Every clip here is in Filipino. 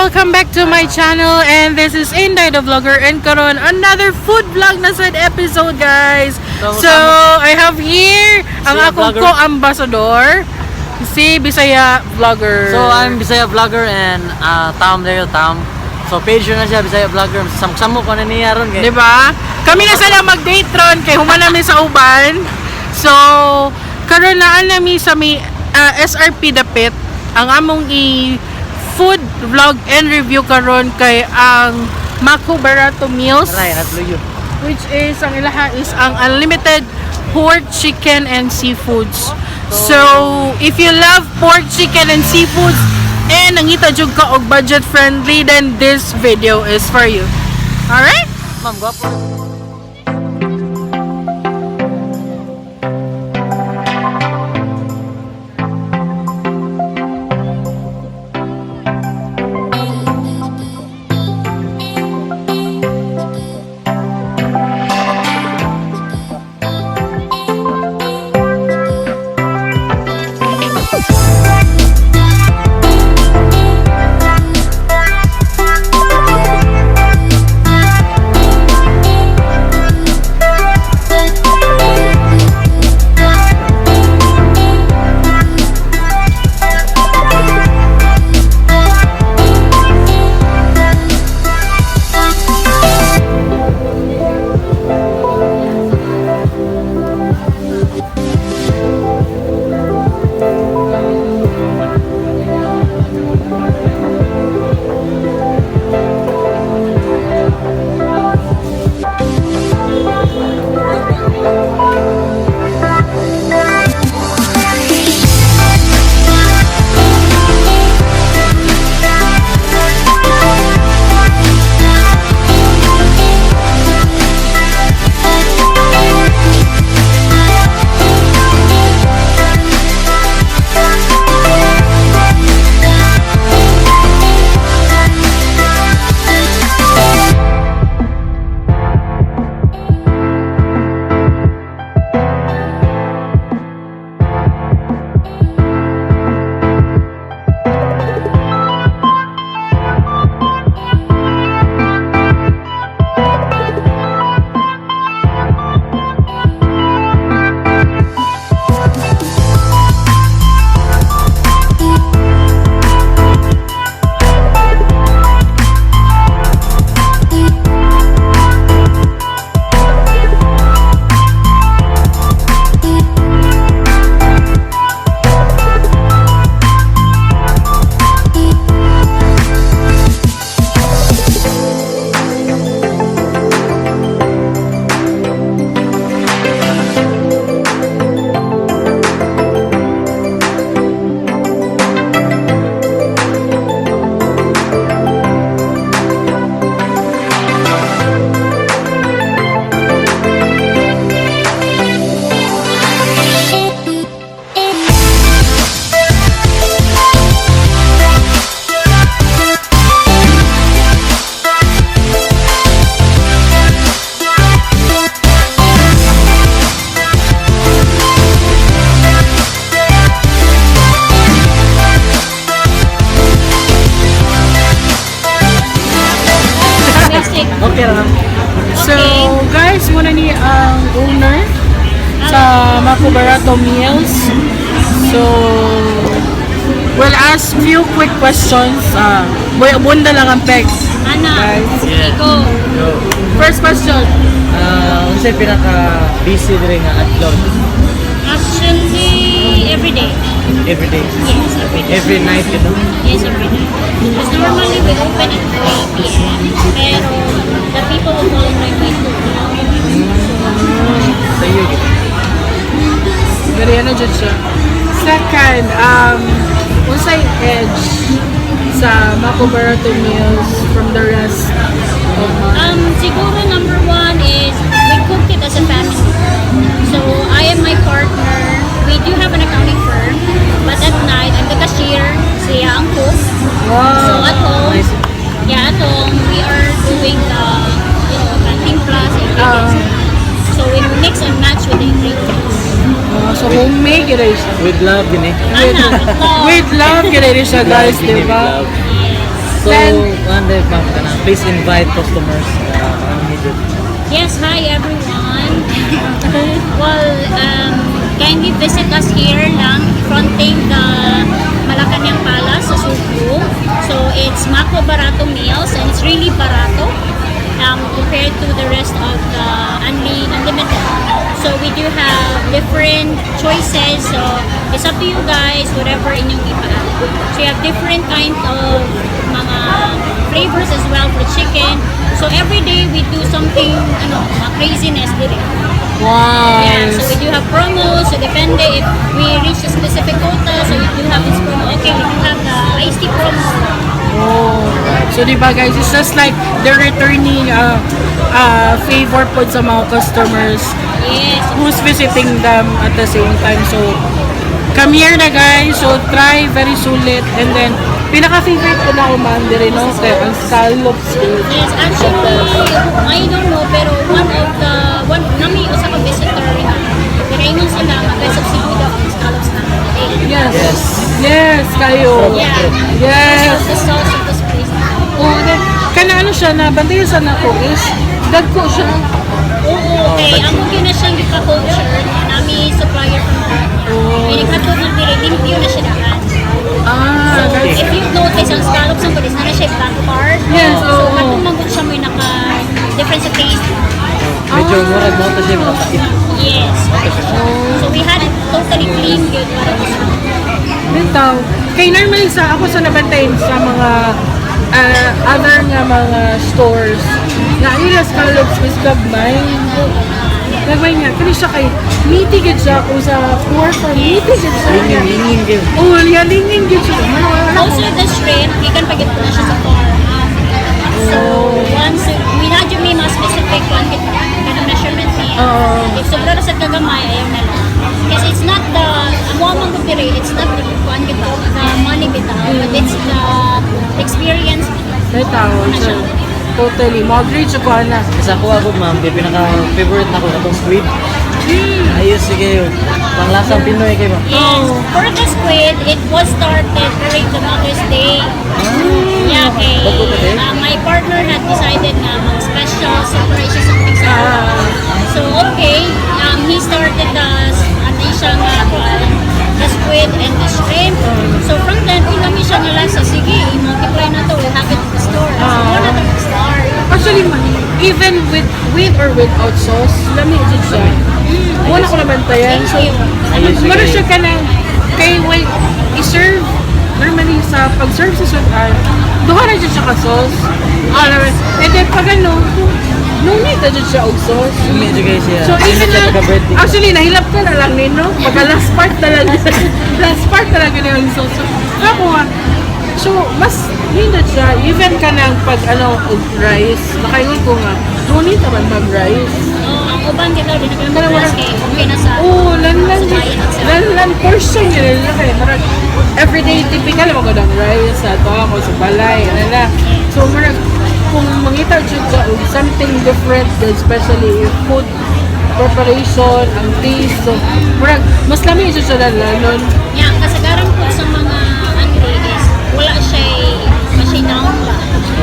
welcome back to my channel, and this is Inday the vlogger, and karon another food vlog na sad episode, guys. So I have here ang akong co-ambassador, si Bisaya vlogger. So I'm Bisaya vlogger and Tom there, Tom. So page na siya Bisaya vlogger. Samsamo ko na niya ron kay. Diba? Kami na sila mag-date ron kay human namin sa uban. So karon na nami sa may SRP dapit ang among food vlog and review karon kay ang MAKO BARATO meals, which is ang ilaha is ang unlimited pork, chicken and seafoods. So if you love pork, chicken and seafoods and nangita jud ka og budget friendly, then this video is for you. Alright? Ma'am, gwapo. So guys, muna ni ang owner sa MAKO BARATO meals. So we'll ask few quick questions. Bunda lang ang pegs. Ana, go. First question. Unsay pinaka busy diri nga adlaw? Actually, every day. Every day. Yes, every day. Every night gitu. Yes, every day. Because normally we open at 3 p.m. Pero the people will call like by 2 p.m. Sayo gitu. Very ano dyan siya. Second, unsay edge sa MAKO BARATO meals from the rest of Siguro number 1 is we cook it as a family. So I and my partner, we do have an accounting firm, but at night I'm the cashier, siya ang cook. So at home, at home we are doing the canteen plus ingredients. So we mix and match with the ingredients. So homemade yun siya. With love, gini. Ana, With love yun siya, guys, di ba? Yes. So, Then, Monday, ma'am, please invite customers. Yes, hi everyone. Well, kindly visit us here lang, fronting the Malacanang Palace sa Cebu. So it's MAKO BARATO meals, and it's really barato compared to the rest of the unlimited. So we do have different choices. So it's up to you guys, whatever inyong ipaan. So you have different kind of mga flavors as well for chicken. So every day we do something, craziness din. wow. Yeah, so we do have promos. So depende if we reach a specific quota, so we do have this promo. Okay, we do have the iced tea promo. Oh. So, di ba guys, it's just like they're returning favor po sa mga customers Yes. who's visiting them at the same time. So, come here na guys. So, try very sulit. And then, pinaka-favorite ko na uman din, no? Kaya ang scallops. Yes, actually, I don't know, pero nami usa ka visitor rin. Pero ingon sila, mag-best of Cebu daw ang scallops na. Yes. Yes, kayo. Yeah. Yes. The sauce of this place. Oh, then, kana ano siya na, bantayan sa nako is, dagko siya. Oo, okay. Amo na siyang ipa-culture. Nami supplier from Plaza. Oh. Inikatod ng dire, limpyo na siya daan. Ah, So, guys. if you notice, ang scallops ng kulis na siya black part. Yes, So, oo. katong manggod siya may naka-difference sa taste. Medyo murag mo ito siya makapait. Yes. So, we had it totally clean good para sa Bitaw. Kay normally sa ako sa nabantayin sa mga other nga mga stores na ila scallops is gagmay. Gagmay nga. Kani siya kay meaty gid siya kung sa poor for meaty gid siya. Lingin, yun. Oh, lingin gid siya. also the shrimp, you can pag na siya sa farm. So, once we had yung may mga specific quantity, ganun measurement niya. If sobra na sa kagamay, ayaw na lang. Kasi it's not the, amo amang gupire, it's not the quantity, the money bitaw, but it's the experience. Bitaw. So, totally. Moderate siya ko na. Kasi ako ma'am, yung pinaka-favorite na ko itong squid. Ayos, sige yun. Panglasang Pinoy kayo ma'am. Yes, for the squid, it was started during the Mother's Day. Yeah, okay. My partner had decided na mag-special surprise siya something sa So, okay, he started the squid and the shrimp. So, from then, pinami siya nila sa, sige, i-multiply na to, we'll have it at the store. So, muna na mag-start. Actually, even with or without sauce, lami dyan siya. Wala ko naman tayan. So, mara siya ka na, kay wait, i-serve, normally sa pag-serve sa sudan, duha na dyan siya ka sauce. And then pag ano, no need na dyan siya og sauce. Medyo guys siya. So even siya na, pagka-birthday. actually nahilap ka na lang nino, pagka last part talaga, last part talaga na yung sauce. So, ako nga, so mas hindi siya, even ka nang pag ano, og rice, nakaingon ko nga, no need naman mag-rice. Ang uban kita rin na mas kay okay na sa Oo, lanlan. bayan at sa Lanlan portion yun. Kaya marag, everyday typical mo ko ng rice, sa to ako, sa balay, ano. So, marag, kung mangita siya ka, something different, especially if food preparation, ang taste. So, marag, mas lami siya sa lanlanon. Yeah, kasagaran po sa mga is wala siya down pa.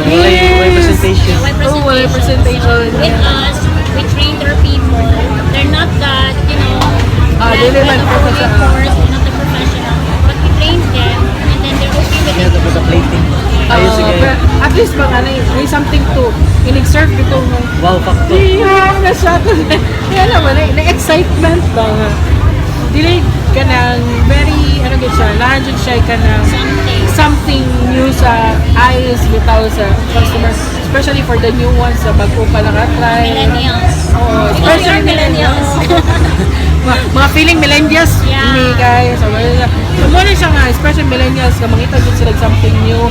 Wala presentation. Why presentation. With us, we train their people. They're not that, They naman professional. course, they're not the professional. But we train them, and then they're okay with Yeah, it. tapos sa plating. Ayos, sige. Pero at least ba nga may something to in-serve ito mo. Wow factor. Yeah, na siya. Kaya naman, na-excitement ba nga. Dili ka ng very, ano gid siya, nandiyan siya ka ng something new sa eyes bitaw sa customers. Especially for the new ones sa bago pa nakatry. Millennials. Oo, Because we are millennials. mga feeling millennials, Yeah. hindi guys. So, muna siya nga, especially millennials, na makita dyan sila something new,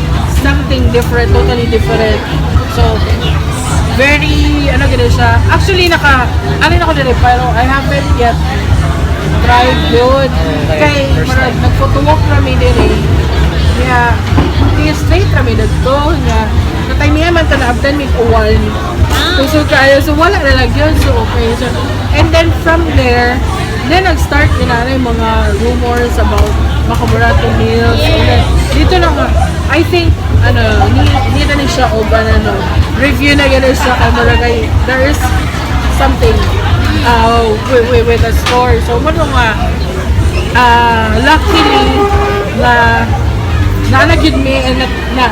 something different, totally different. So, very, ano gano'n siya. Actually, alin ako din pero I haven't yet tried yun. Kay, marag, nag-photowalk kami din eh. Kaya, straight kami dito, nga, natay niya man ka na-abdan may uwan. So, kaya, so wala na lang yun. So, okay. So, and then from there, then nag-start yun na yung mga rumors about MAKO BARATO meals. And then, dito na nga, I think, hindi na siya o review na gano'n siya kamara kay there is something with the store. So mo nga luckily na gyud me and na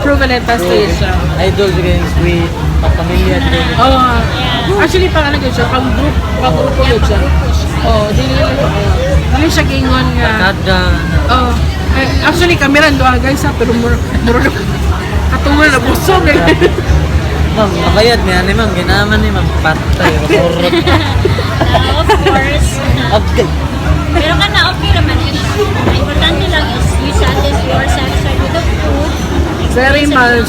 proven and tested siya. Idol again, sweet, pamilya din. Actually pang gyud siya, pang grupo gyud siya. Dili siya gingon nga. Kada. Actually kami ran doon guys pero muro katungal na busog eh. Ma'am, mabayad niya ni ma'am, ginaman ni ma'am, patay, kurot. Of course. Okay. Pero okay naman yun. Ang importante lang is you are satisfied with the food. Very much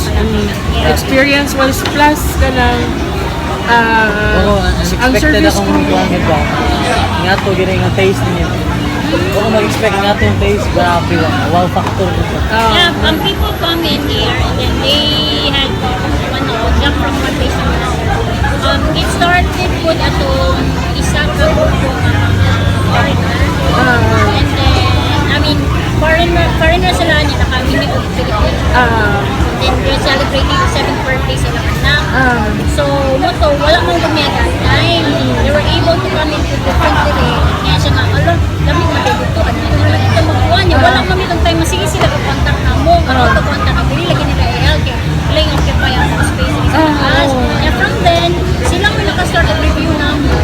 experience-wise plus ka lang ang Unexpected service akong kuwangin ba? Nga to, gina yung taste niya. Kung mag-expect nga to yung taste, grabe lang. Wow factor. People come in here and then they had jump from one place to another. It started with isa ka foreigner. And then, foreigner sila niya na kami ni Filipino. Then they're celebrating the 7th birthday sila anak. So, wala mang gumya that time. They were able to come into different today. Kaya siya nga, lamig matiguto. Ano ito magkuha niya? Wala kami itong time. Sige sila kakontak na mo. Kakontak na bili. Lagi nila i-help. Kaya lang yung occupy ang mga space sa taas. And from then, silang may nakastart at review na mo.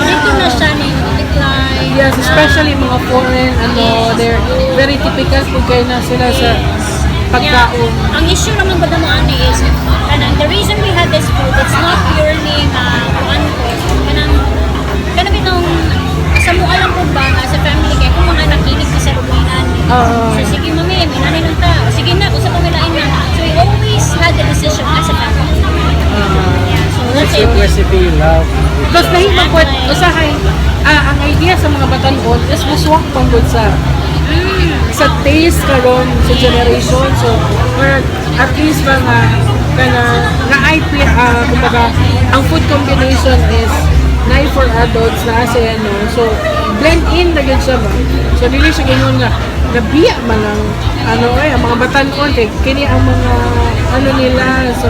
Dito na siya na yung decline. Yes, especially mga foreign, they're very typical kung kayo na sila sa pagkaon. Ang issue naman ba mo is, the reason we had this food, it's not purely kanang bitong sa mo alam po ba sa family kaya kung mga nakinig sa ruminan. So sige mami, may nanay lang ta. Sige na, usap kami lain na. So we always had the decision as a family. So that's it. Recipe, love. Plus nahimang po, usahay, ang idea sa mga batanon is muswak pang good sa taste karon sa generation. So, or at least mga kumbaga, ang food combination is nai for adults na asa so blend in na gud siya ba. So dili siya gingon nga nabiya man ang ang mga batanon kini ang mga nila. So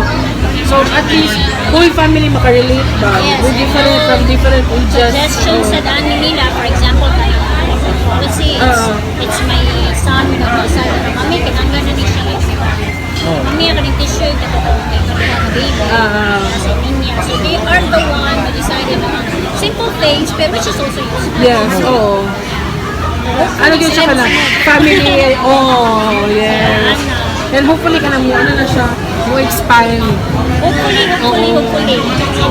at least whole family makarelate ba with different from different ages. Suggestions sa daan nila, for example, policy it's my son with a side of mami kinanggan na ni siya mami ka ng tissue ito baby nasa niya. So they are the one who decided na simple things pero which is also useful. Yes, ano yun siya ka na? Family, yes. And hopefully ka na na siya, mo expand. Hopefully.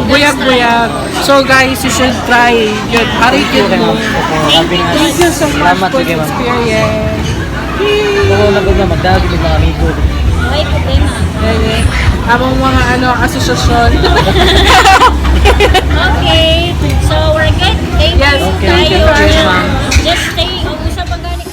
Buyag. So guys, you should try. Good. Hari yun mo. Thank you so much for the experience. Oo, nagod na magdagi ng mga amigo. Okay, problema. Among mga asosasyon. Okay, so we're good. Thank Yes, you. thank you, ma'am. Just stay. Usap ang galing.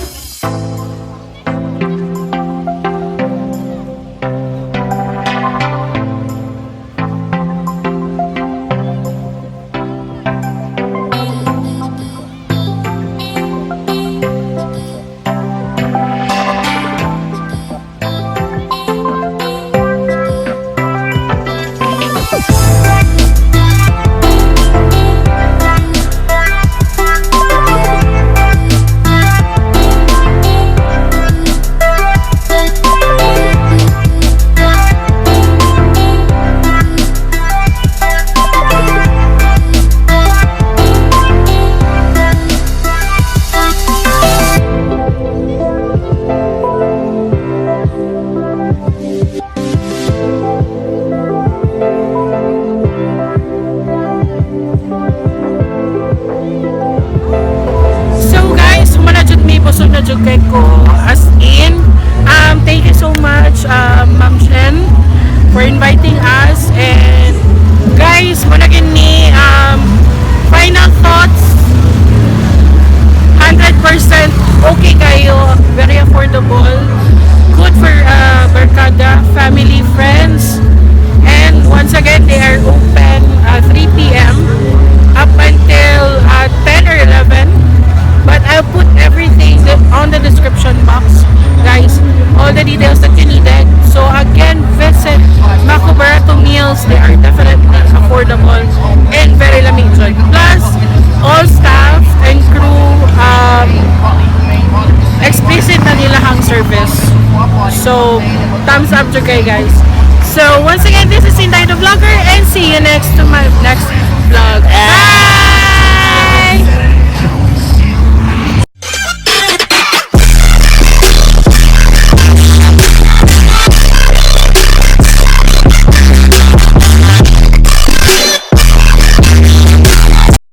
ko as in. Thank you so much, Ma'am Shen, for inviting us. And guys, managin ni final thoughts. 100% okay kayo, very affordable, good for barkada, family, friends. And once again, they are open 3 p.m. up until 10 or 11. But I'll put everything on the description box, guys. All the details that you needed. thumbs up to guys. So once again, this is Inday the vlogger, and see you next to my next vlog. Bye!